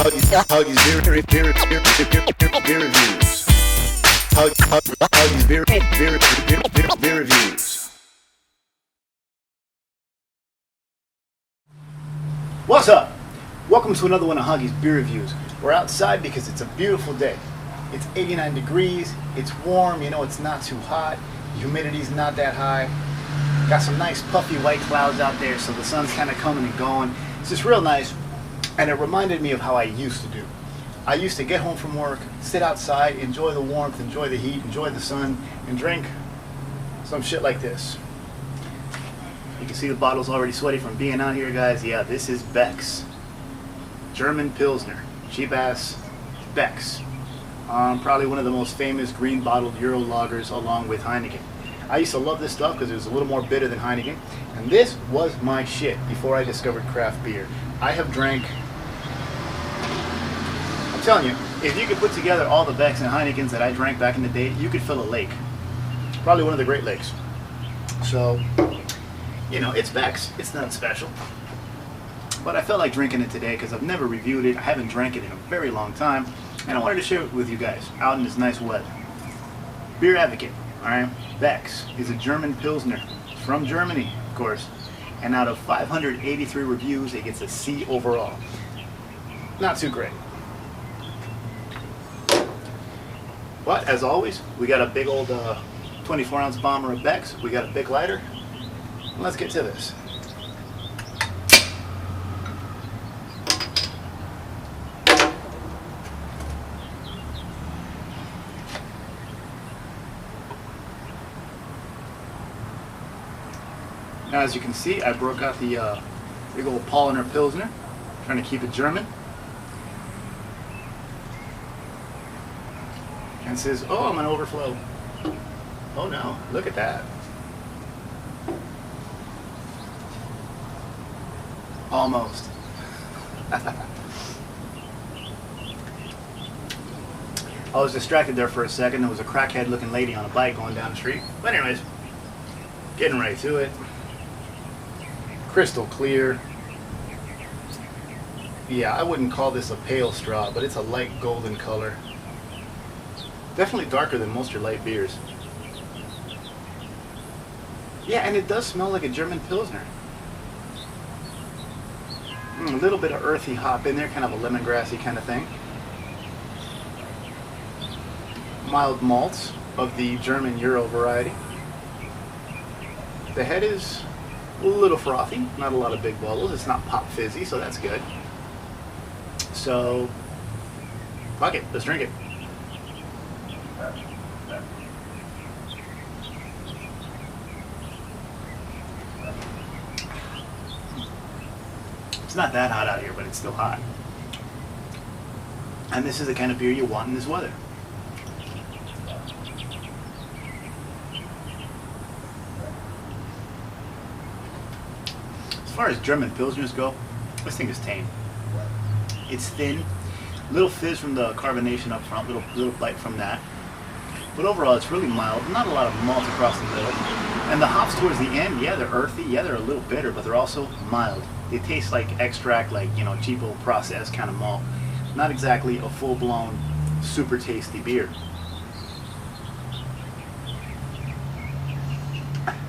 Hoggie's beer reviews. Hoggie's beer reviews. What's up? Welcome to another one of Hoggie's beer reviews. We're outside because it's a beautiful day. It's 89 degrees. It's warm. You know, it's not too hot. The humidity's not that high. Got some nice puffy white clouds out there, so the sun's kind of coming and going. It's just real nice, and it reminded me of how I used to do. I used to get home from work, sit outside, enjoy the warmth, enjoy the heat, enjoy the sun, and drink some shit like this. You can see the bottle's already sweaty from being out here, guys. Yeah, this is Beck's German Pilsner. Cheap-ass Beck's. Probably one of the most famous green bottled Euro lagers along with Heineken. I used to love this stuff because it was a little more bitter than Heineken, and this was my shit before I discovered craft beer. I have drank, I'm telling you, if you could put together all the Becks and Heinekens that I drank back in the day, you could fill a lake. Probably one of the Great Lakes. So, you know, it's Beck's. It's not special. But I felt like drinking it today because I've never reviewed it. I haven't drank it in a very long time, and I wanted to share it with you guys out in this nice weather. Beer Advocate. Alright, Beck's is a German Pilsner from Germany, of course, and out of 583 reviews, it gets a C overall. Not too great. But, as always, we got a big old 24-ounce bomber of Beck's, we got a big lighter, and let's get to this. Now, as you can see, I broke out the big old Paulaner Pilsner, trying to keep it German. And it says, oh, I'm an overflow. Oh no, look at that. Almost. I was distracted there for a second. There was a crackhead looking lady on a bike going down the street. But anyways, getting right to it. Crystal clear. Yeah, I wouldn't call this a pale straw, but it's a light golden color. Definitely darker than most of your light beers. Yeah, and it does smell like a German Pilsner. A little bit of earthy hop in there, kind of a lemongrassy kind of thing. Mild malts of the German Euro variety. The head is a little frothy, not a lot of big bubbles. It's not pop fizzy, so that's good. So, fuck it, let's drink it. It's not that hot out here, but it's still hot. And this is the kind of beer you want in this weather. As far as German Pilsners go, this thing is tame. It's thin, little fizz from the carbonation up front, little bite from that. But overall, it's really mild, not a lot of malt across the middle. And the hops towards the end, yeah, they're earthy, yeah, they're a little bitter, but they're also mild. They taste like extract, like, you know, cheapo processed kind of malt. Not exactly a full-blown, super tasty beer.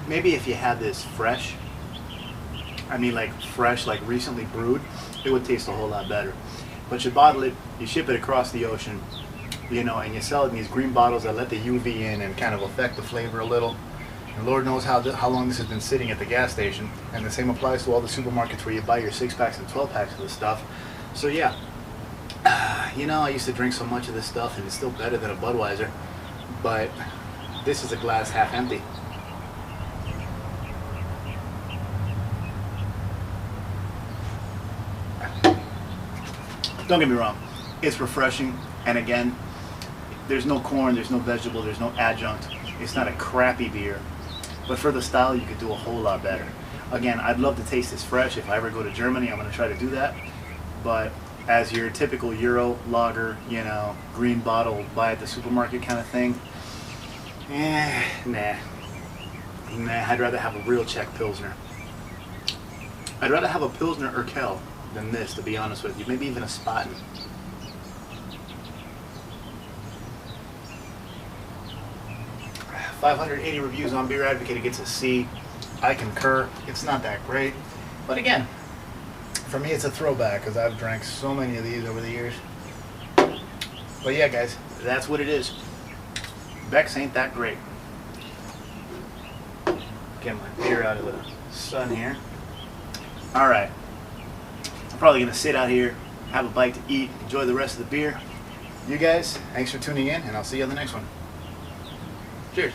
Maybe if you had this fresh, I mean like fresh, like recently brewed, it would taste a whole lot better. But you bottle it, you ship it across the ocean, you know, and you sell it in these green bottles that let the UV in and kind of affect the flavor a little. And Lord knows how long this has been sitting at the gas station. And the same applies to all the supermarkets where you buy your 6-packs and 12-packs of this stuff. So yeah, you know, I used to drink so much of this stuff and it's still better than a Budweiser. But this is a glass half empty. Don't get me wrong, it's refreshing, and again, there's no corn, there's no vegetable, there's no adjunct. It's not a crappy beer, but for the style, you could do a whole lot better. Again, I'd love to taste this fresh. If I ever go to Germany, I'm going to try to do that. But as your typical Euro lager, you know, green bottle, buy at the supermarket kind of thing, nah. I'd rather have a real Czech Pilsner. I'd rather have a Pilsner Urquell than this, to be honest with you. Maybe even a Spaten. .580 reviews on Beer Advocate. It gets a C. I concur. It's not that great, but again, for me, it's a throwback because I've drank so many of these over the years. But yeah, guys, that's what it is. Beck's ain't that great. Get my beer out of the sun here. All right. I'm probably going to sit out here, have a bite to eat, enjoy the rest of the beer. You guys, thanks for tuning in, and I'll see you on the next one. Cheers.